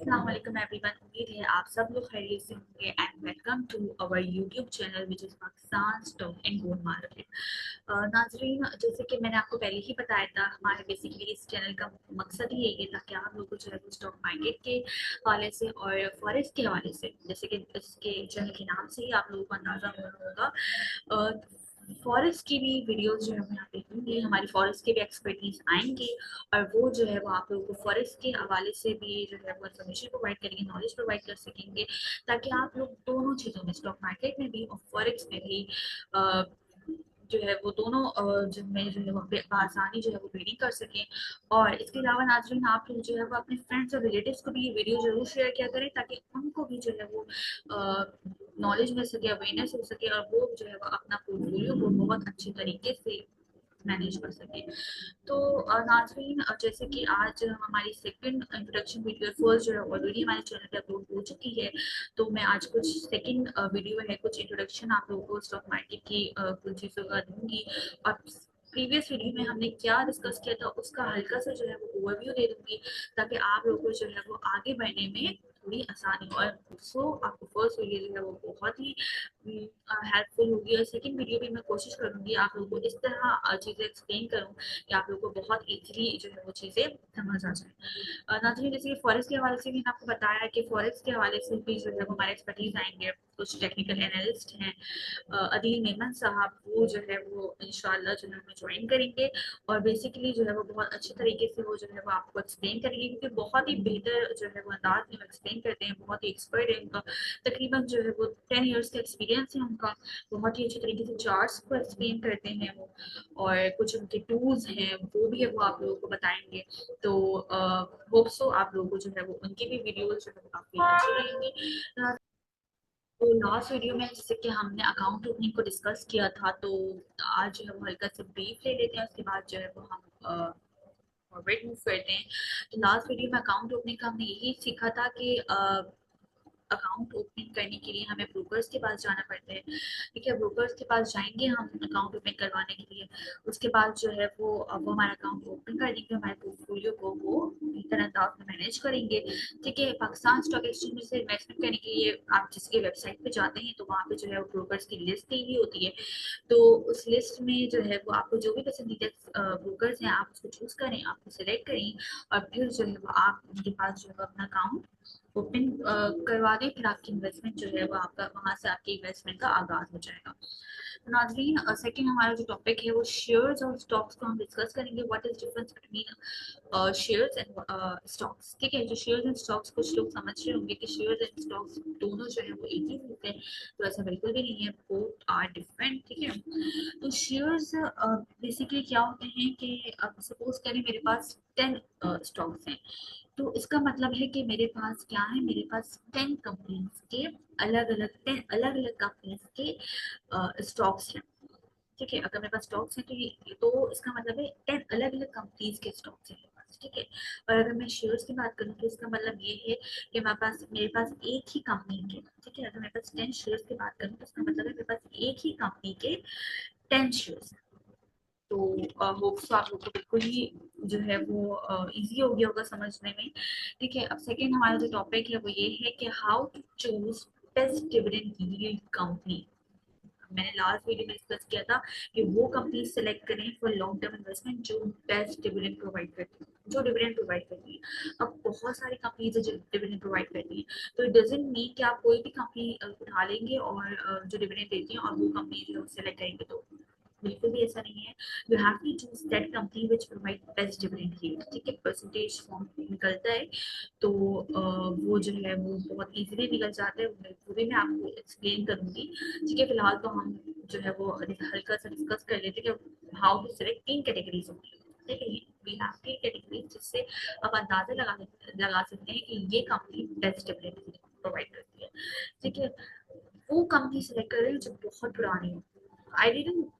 अस्सलाम वालेकुम एवरीवन। उम्मीद है आप सब लोग खैरियत से होंगे and welcome to our YouTube channel which is Pakistan stock and gold market. नाजरीन, जैसे कि मैंने आपको पहले ही बताया था, हमारे बेसिकली इस चैनल का मकसद ही यही है ताकि आप लोगों को जो है वो स्टॉक मार्केट के हवाले से और फॉरेक्स के हवाले से, जैसे कि इसके चैनल के नाम से ही आप लोगों को अंदाज़ा हो रहा होगा, फॉरेस्ट की भी वीडियोस जो है वो यहाँ पे होंगी। हमारी फॉरेस्ट के भी एक्सपर्टीज आएंगे और वो जो है वो आप लोगों को फॉरेस्ट के हवाले से भी जो है वो इन्फॉर्मेशन प्रोवाइड करेंगे, नॉलेज प्रोवाइड कर सकेंगे, ताकि आप लोग दोनों चीज़ों में, स्टॉक मार्केट में भी और फॉरेक्स में भी जो है वो दोनों जिनमें जो है वो आसानी जो है वो ट्रेडिंग कर सकें। और इसके अलावा नाजरीन, आप लोग जो है वो अपने फ्रेंड्स और रिलेटिव्स को भी ये वीडियो जरूर शेयर किया करें ताकि उनको भी जो है वो नॉलेज मिल सके, अवेयरनेस हो सके और वो जो है वो अपना पोर्टफोलियो को बहुत अच्छे तरीके से मैनेज कर सके। तो नाजरीन, जैसे कि आज हमारी सेकंड इंट्रोडक्शन वीडियो, फर्स्ट जो है ऑलरेडी हमारे चैनल पे अपलोड हो चुकी है, तो मैं आज कुछ सेकंड वीडियो है, कुछ इंट्रोडक्शन आप लोगों को स्टॉक मार्केट की कुछ चीज़ों का दूंगी। और प्रीवियस वीडियो में हमने क्या डिस्कस किया था उसका हल्का सा जो है वो ओवरव्यू दे दूंगी, ताकि आप लोगों को जो है वो आगे बढ़ने में थोड़ी आसानी हो। और सो आपको फर्स्ट वीडियो जो है वो बहुत ही हेल्पफुल होगी और सेकंड वीडियो भी मैं कोशिश करूंगी आप लोगों को इस तरह चीज़ें एक्सप्लेन करूँ कि आप लोगों को बहुत इजीली जो है वो चीज़ें समझ आ जाए। नाज़रीन, जैसे कि फॉरेस्ट के हवाले से भी मैंने आपको बताया कि फॉरेस्ट के हवाले से भी जो है वो हमारे एक्सपर्टीज आएंगे, कुछ टेक्निकल एनालिस्ट हैं, अदील मेमन साहब, वो जो है वो इंशाल्लाह जो है वो ज्वाइन करेंगे और बेसिकली जो है वो बहुत अच्छे तरीके से वो जो है वो आपको एक्सप्लेन करेंगे, क्योंकि बहुत ही बेहतर जो है वो अंदाज में एक्सप्लेन करते हैं, बहुत ही एक्सपर्ट है उनका, तकरीबन जो है वो 10 ईयर्स का एक्सपीरियंस है उनका, बहुत ही अच्छे तरीके से चार्ट्स को एक्सप्लेन करते हैं वो, और कुछ उनके टूल्स हैं वो भी है वो आप लोगों को बताएंगे। तो होप सो आप लोगों को जो है वो उनकी भी वीडियोस जो है वो काफ़ी अच्छी लगेंगी। तो लास्ट वीडियो में जैसे कि हमने अकाउंट ओपनिंग को डिस्कस किया था, तो आज जो है वो हल्का सा ब्रीफ ले लेते हैं, उसके बाद जो है वो हम फॉरवर्ड मूव करते हैं। तो लास्ट वीडियो में अकाउंट ओपनिंग का हमने यही सीखा था कि अकाउंट ओपनिंग करने के लिए हमें ब्रोकर्स के पास जाना पड़ता है। ठीक है, ब्रोकर्स के पास जाएंगे हम अकाउंट ओपन करवाने के लिए। उसके बाद जो है वो हमारा अकाउंट ओपन कर देंगे, हमारे पोर्टफोलियो को वो बेहतर अंदाज में मैनेज करेंगे। ठीक है, पाकिस्तान स्टॉक एक्सचेंज में से इन्वेस्टमेंट करने के लिए आप जिसकी वेबसाइट पे जाते हैं तो वहाँ पे जो है वो ब्रोकर्स की लिस्ट दी हुई होती है। तो उस लिस्ट में जो है वो आपको जो भी पसंदीदा ब्रोकर्स हैं आप उसको चूज करें, आपको सिलेक्ट करें और फिर जो है वो आप उनके पास जो है अपना अकाउंट ओपन करवा दें। फिर आपकी इन्वेस्टमेंट जो है वो आपका वहां से आपकी इन्वेस्टमेंट का आगाज हो जाएगा। तो नाजरीन, सेकंड हमारा जो टॉपिक है वो शेयर्स और स्टॉक्स को हम डिस्कस करेंगे, what is difference between shares and stocks. ठीक है, जो शेयर्स एंड स्टॉक्स, कुछ लोग समझ रहे होंगे कि शेयर्स एंड स्टॉक्स दोनों जो है वो एक ही होते हैं, तो ऐसा बिल्कुल भी नहीं है, बोथ आर डिफरेंट। ठीक है, तो शेयर्स बेसिकली क्या होते हैं कि अब सपोज करें मेरे पास 10 स्टॉक्स हैं, तो इसका मतलब है कि मेरे पास क्या है, मेरे पास 10 कंपनीज के अलग अलग 10 अलग अलग कंपनीज के स्टॉक्स हैं। ठीक है, अगर मेरे पास स्टॉक्स हैं तो ये, तो इसका मतलब है 10 अलग अलग कंपनीज के स्टॉक्स हैं मेरे पास। ठीक है, और अगर मैं शेयर्स की बात करूँ तो इसका मतलब ये है कि मेरे पास एक ही कंपनी के, ठीक है, अगर मेरे पास 10 शेयर्स की बात करूँ तो इसका मतलब है मेरे पास एक ही कंपनी के 10 शेयर्स। तो होप्स आप लोग को बिल्कुल ही जो है वो इजी हो गया होगा समझने में। ठीक है, अब सेकेंड हमारा जो टॉपिक है वो ये है कि how to choose best dividend yield company. मैंने लास्ट वीडियो में डिस्कस किया था कि वो कंपनी सेलेक्ट करें फॉर लॉन्ग टर्म इन्वेस्टमेंट जो बेस्ट डिविडेंड प्रोवाइड करती है, जो डिविडेंड प्रोवाइड करती है। अब बहुत सारी कंपनीज है जो डिविडेंड प्रोवाइड करती है, तो इट डजंट मीन कि आप कोई भी कंपनी उठा लेंगे और जो डिविडेंड देती है और वो कंपनी जो सेलेक्ट करेंगे, तो बिल्कुल भी ऐसा नहीं है। You have to choose that company which provide best dividend yield. ठीक है, परसेंटेज फॉर्म निकलता है, तो वो जो है वो बहुत इजीली निकल जाता है, वो भी मैं आपको एक्सप्लेन करूंगी। ठीक है, फिलहाल तो हम जो है वो हल्का सा डिस्कस कर लेते हैं कि हाउ टू सिलेक्ट 3 कैटेगरीज होती है। ठीक है, वी हैव 3 कैटेगरीज जिससे आप अंदाजा लगा सकते हैं कि ये कंपनी बेस्ट डिविडेंड प्रोवाइड करती है। ठीक है, वो कंपनी सिलेक्ट कर रहे हैं जो बहुत पुरानी हो, I didn't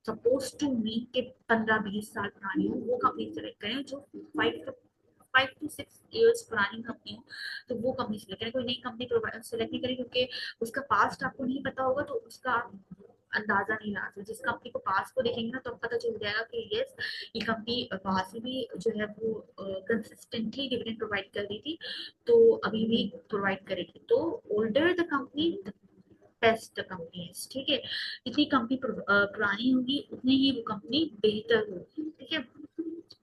suppose to mean के 15-20 साल पुरानी हो, वो कंपनी सेलेक्ट करें जो 5 to 6 years पुरानी कंपनी हो, तो वो कंपनी सेलेक्ट करें। कोई नई कंपनी सेलेक्ट नहीं करें, क्योंकि उसका पास्ट आपको नहीं पता होगा, तो उसका अंदाजा नहीं लगा सकते। जिस कंपनी को पास को देखेंगे ना तो पता चल जाएगा कि यस ये कंपनी पास में भी जो है वो कंसिस्टेंटली डिविडेंड प्रोवाइड कर रही थी, तो अभी भी प्रोवाइड करेगी। तो older the company best company है, ठीक है। जितनी कंपनी पुरानी होगी उतनी ही वो कंपनी बेहतर होगी, ठीक है।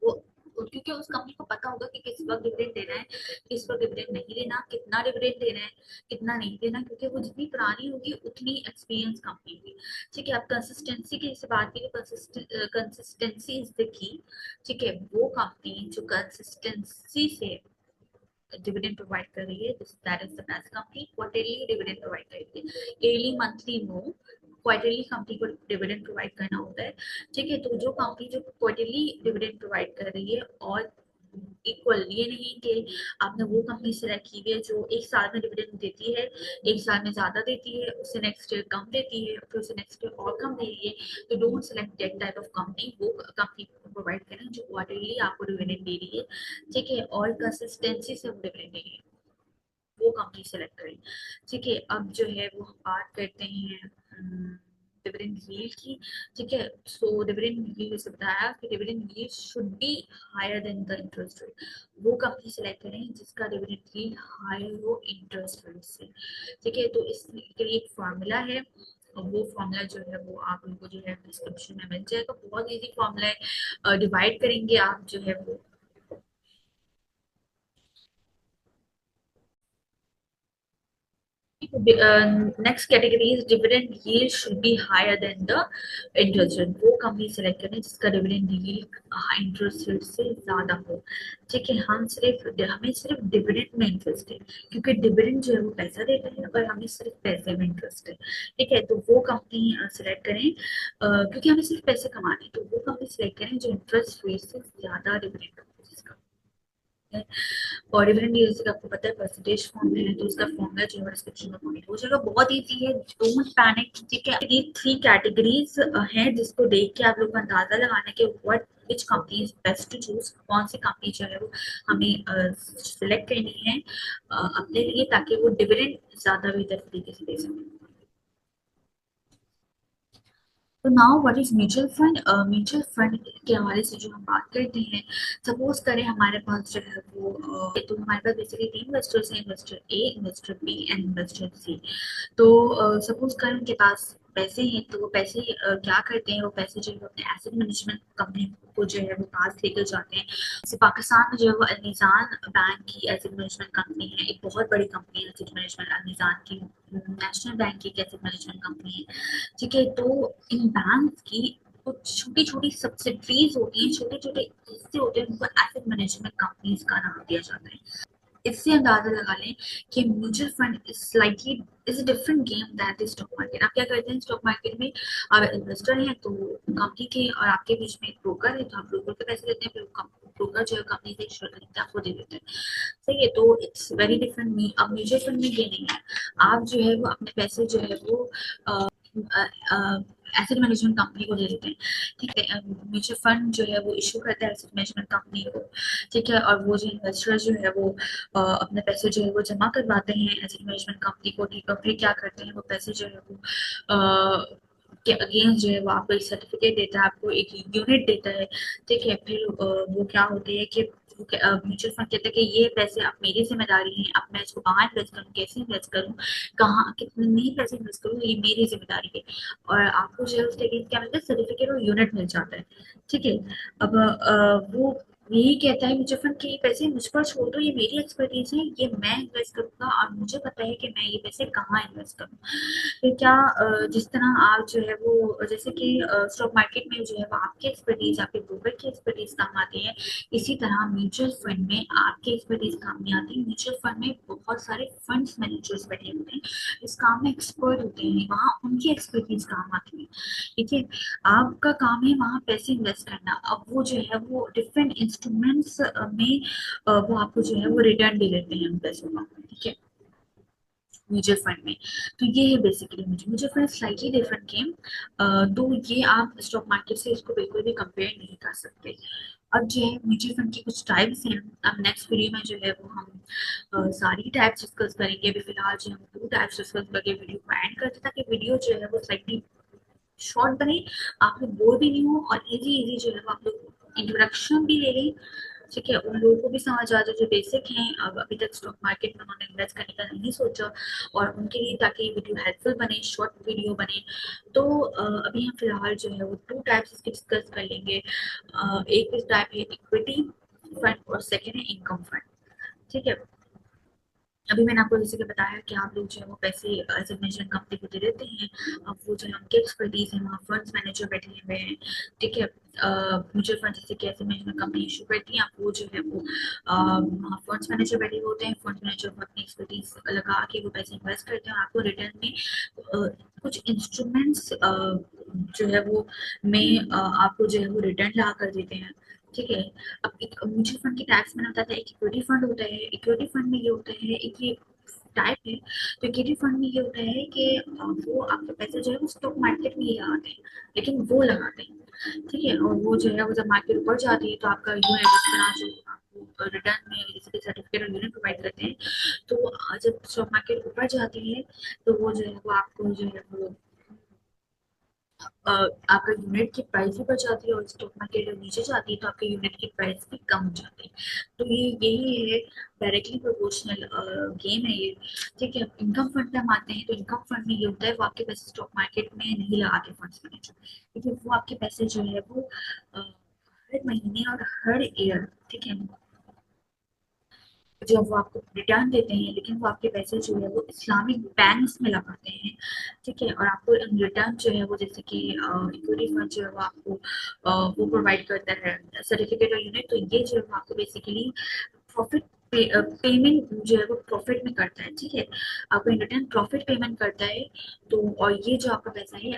वो क्योंकि उस कंपनी को पता होगा कि किस वक्त डिविडेंड देना है, किस वक्त डिविडेंड नहीं देना, कितना डिविडेंड देना है, कितना नहीं देना, क्योंकि वो जितनी पुरानी होगी उतनी एक्सपीरियंस कंपनी होगी, ठीक है। अब कंसिस्टेंसी की जैसे बात करें, कंसिस्टेंसी इज द की, ठीक है। वो कंपनी जो कंसिस्टेंसी से डिविडेंड प्रोवाइड कर रही है, that is the best company. Quarterly dividend provide कर रही है, yearly monthly no, quarterly company को डिविडेंड प्रोवाइड करना होता है, ठीक है। तो जो कंपनी जो क्वार्टरली डिविडेंड प्रोवाइड कर रही है और इक्वल, ये नहीं कि आपने वो कंपनी सेलेक्ट की है जो एक साल में डिविडेंड देती है, एक साल में ज्यादा देती है, उससे नेक्स्ट ईयर कम देती है, फिर उससे नेक्स्ट ईयर और कम दे रही है। तो don't select that type of company. वो कंपनी प्रोवाइड करें जो क्वार्टरली आपको डिविडेंड दे रही है, ठीक है, और कंसिस्टेंसी से डिविडेंड दे रही है, वो कंपनी सेलेक्ट करें, ठीक है। अब जो है वो हम बात करते हैं डिविडेंड यील्ड की, ठीक है। सो डिविडेंड यील्ड जैसे बताया कि dividend yield should be higher than the interest rate. वो कंपनी सेलेक्ट करें जिसका डिविडेंड यील्ड हायर हो इंटरेस्ट रेट से, ठीक है। तो इसके लिए एक फॉर्मूला है, और वो फॉर्मूला जो है वो आप लोगों को जो है डिस्क्रिप्शन में मिल जाएगा। बहुत इजी फॉर्मूला है, डिवाइड करेंगे आप जो है वो next category is dividend yield should be higher than the interest rate. वो कंपनी सेलेक्ट करें जिसका डिविडेंड यील्ड इंटरेस्ट रेट से ज्यादा हो, ठीक है। हमें सिर्फ डिविडेंड में इंटरेस्ट है, क्योंकि डिविडेंड जो है वो पैसा देता है और हमें सिर्फ पैसे में इंटरेस्ट है, ठीक है। तो वो कंपनी सेलेक्ट करें, क्योंकि हमें सिर्फ पैसे कमाने हैं, तो वो कंपनी सेलेक्ट करें जो इंटरेस्ट रेट से ज्यादा डिविडेंड हो जिसका है। और डिविडेंड यील्ड जैसे आपको पता है परसेंटेज फॉर्म में है, तो उसका फॉर्मूला जो है डिस्क्रिप्शन में पॉइंट हो जाएगा। बहुत इजी है, डोंट पैनिक, ठीक है। ये 3 कैटेगरीज हैं जिसको देख के आप लोग को अंदाजा लगाना है कि what which company is best to choose, कौन सी कंपनी जो है वो हमें सिलेक्ट करनी है अपने लिए, ताकि वो डिविडेंड ज्यादा बेहतर तरीके से दे सके। तो now what is mutual fund? Mutual fund के हवाले से जो हम बात करते हैं, सपोज करें हमारे पास जो है वो तो हमारे पास बेसिकली 3 इन्वेस्टर्स हैं, investor A, investor B and investor C. तो सपोज करें उनके पास पैसे हैं, तो वो पैसे क्या करते हैं, वो पैसे जो है वो अपने एसेट मैनेजमेंट कंपनी को जो है वो पास लेकर जाते हैं। जैसे पाकिस्तान में जो है वो अल्मीजान बैंक की एसेट मैनेजमेंट कंपनी है, एक बहुत बड़ी कंपनी है एसेट मैनेजमेंट अल्मीजान की। नेशनल बैंक की एसेट मैनेजमेंट कंपनी है, ठीक है। तो इन बैंक की कुछ छोटी छोटी सब्सिडरीज होती हैं, छोटे छोटे हिस्से होते हैं, उनको एसेट मैनेजमेंट कंपनीज का नाम दिया जाता है। इससे अंदाजा लगा लें कि mutual fund is slightly is a different game that is stock market. आप क्या करते हैं स्टॉक मार्केट में, आप इन्वेस्टर हैं तो कंपनी के और आपके बीच में एक ब्रोकर है, तो आप ब्रोकर के पैसे देते हैं, फिर ब्रोकर जो है कंपनी से एक शेयर खरीदता है आपको दे देते हैं, सही है। तो इट्स वेरी डिफरेंट। अब म्यूचुअल फंड में ये नहीं है, आप जो है वो अपने पैसे जो है वो एसेट मैनेजमेंट कंपनी को दे देते हैं, ठीक है। म्यूचुअल फंड जो है वो इशू करता है एसेट मैनेजमेंट कंपनी को, ठीक है। और वो जो इन्वेस्टर जो है वो अपने पैसे जो है वो जमा करवाते हैं एसेट मैनेजमेंट कंपनी को, ठीक है। फिर क्या करते हैं वो पैसे जो है वो के अगेंस्ट जो है वो आपको एक सर्टिफिकेट देता है, आपको एक यूनिट देता है, ठीक है। फिर वो क्या होती है कि म्यूचुअल फंड कहते हैं कि ये पैसे अब मेरी जिम्मेदारी है, अब मैं इसको कहाँ इन्वेस्ट करूँ, कैसे इन्वेस्ट करूँ, कहाँ कितने पैसे इन्वेस्ट करूँ, ये मेरी जिम्मेदारी है। और आपको जो है उसके अगेंस्ट क्या मिलता है, सर्टिफिकेट और यूनिट मिल जाता है, ठीक है। अब वो यही कहता है म्यूचुअल फंड के ये पैसे मुझ पर छोड़ दो, ये मेरी एक्सपर्टीज है, ये मैं इन्वेस्ट करूंगा और मुझे पता है कि मैं ये पैसे कहाँ इन्वेस्ट करूँ। फिर क्या जिस तरह आप जो है वो जैसे कि स्टॉक मार्केट में जो है वो आपकी एक्सपर्टीज, आपके ब्रोकर की एक्सपर्टीज काम आती है, इसी तरह म्यूचुअल फंड में आपकी एक्सपर्टीज काम नहीं आती। म्यूचुअल फंड में बहुत सारे फंड्स मैनेजर्स बैठे होते हैं, इस काम में एक्सपर्ट होते हैं, वहाँ उनकी एक्सपर्टीज काम आती है, ठीक है। आपका काम है वहाँ पैसे इन्वेस्ट करना। अब वो जो है वो डिफरेंट इंस्ट्रूमेंट्स में वो आपको जो है वो रिटर्न दे देते हैं उन पैसों का, ठीक है, म्यूचुअल फंड में। तो ये है basically mutual fund slightly different game. तो ये आप स्टॉक मार्केट से इसको बिल्कुल भी कंपेयर नहीं कर सकते। अब जो है म्यूचुअल फंड की कुछ टाइप्स हैं, अब नेक्स्ट वीडियो में जो है वो हम सारी टाइप्स डिस्कस करेंगे। अभी फिलहाल जो हम 2 टाइप्स डिस्कस करके वीडियो को एंड करते, ताकि वीडियो जो है वो स्लाइटली शॉर्ट बने, आप लोग बोर भी नहीं हो, और इजी इजी जो है वो आप लोग इंट्रोडक्शन भी ले लें, ठीक है, उन लोगों को भी समझ आ जाए जो बेसिक हैं, अब अभी तक स्टॉक मार्केट में उन्होंने इन्वेस्ट करने का नहीं सोचा, और उनके लिए ताकि ये वीडियो हेल्पफुल बने, शॉर्ट वीडियो बने। तो अभी हम फिलहाल जो है वो टू टाइप्स इसके डिस्कस कर लेंगे। एक टाइप है इक्विटी फंड और सेकेंड है इनकम फंड, ठीक है। अभी मैंने आपको जैसे कि बताया कि आप लोग जो है वो पैसे एज ए मैनेजमेंट कंपनी को दे देते हैं, अब वो जो है उनकी एक्सपर्टीज है, वहाँ फंड्स मैनेजर बैठे हुए हैं, ठीक है। म्यूचुअल फंड जैसे कि ऐसे मैनेजमेंट कंपनी इशू करती है, आप वो जो है वो वहाँ फंड्स मैनेजर बैठे हुए होते हैं, फंड मैनेजर को अपनी एक्सपर्टीज लगा के वो पैसे इन्वेस्ट करते हैं, आपको रिटर्न में कुछ इंस्ट्रूमेंट्स जो है वो में आपको जो है वो रिटर्न ला कर देते हैं, ठीक है। अब एक म्यूचुअल फंड के टाइप्स मैंने बताया था, एक इक्विटी फंड होता है, इक्विटी फंड में ये होता है, एक ये टाइप है। तो इक्विटी फंड में ये होता है कि वो आपके पैसे जो है वो स्टॉक मार्केट में ही लगाते हैं, लेकिन वो लगाते हैं, ठीक है। और वो जो है वो जब मार्केट ऊपर जाती है तो आपका यूनिट इस तरह जो आपको रिटर्न में जैसे कि सर्टिफिकेट और यूनिट प्रोवाइड करते हैं, तो जब स्टॉक मार्केट ऊपर जाती है तो वो जो है वो आपको जो है वो आपका यूनिट की प्राइस भी बढ़ जाती है, और स्टॉक मार्केट जब नीचे जाती है तो आपके यूनिट की प्राइस भी कम हो जाती है। तो ये यही है, डायरेक्टली प्रोपोर्शनल गेम है ये, ठीक है। इनकम फंड पे हम आते हैं, तो इनकम फंड में ये होता है वो आपके पैसे स्टॉक मार्केट में नहीं लगाते फंड्स मैनेजर, क्योंकि वो आपके पैसे जो है वो हर महीने और हर ईयर, ठीक है, जो वो आपको रिटर्न देते हैं, लेकिन वो आपके पैसे जो है वो इस्लामिक बैंक्स में लगाते हैं, ठीक है। और आपको रिटर्न जो है वो जैसे कि इक्विटी फंड जो है वो आपको वो प्रोवाइड करता है सर्टिफिकेट और यूनिट, तो ये जो है वो आपको बेसिकली प्रॉफिट पेमेंट जो है वो प्रॉफिट में करता है, ठीक है। आपको इन रिटर्न प्रॉफिट पेमेंट करता है, तो और ये जो आपका पैसा है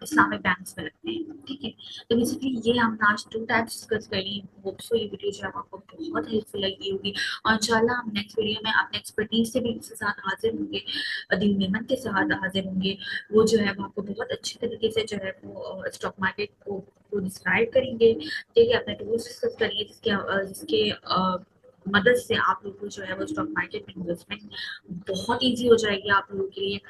इस्लामिक बैंक्स में लगते हैं, ठीक है। तो बेसिकली ये हम आज टू टाइप्स डिस्कस करेंगे, होप सो ये वीडियो जो है आपको बहुत हेल्पफुल लगी होगी, और इंशाल्लाह हम नेक्स्ट वीडियो में अपने एक्सपर्टीज से भी इसके साथ हाजिर होंगे, दिल नेमत के साथ हाजिर होंगे। वो जो है वो आपको बहुत अच्छी तरीके से जो है वो स्टॉक मार्केट को डिस्क्राइब करेंगे, ठीक है। अपने टूल्स डिस्कस करेंगे जिसके मदद से आप लोगों को जो है वो स्टॉक मार्केट में इन्वेस्टमेंट बहुत इजी हो जाएगी आप लोगों के लिए।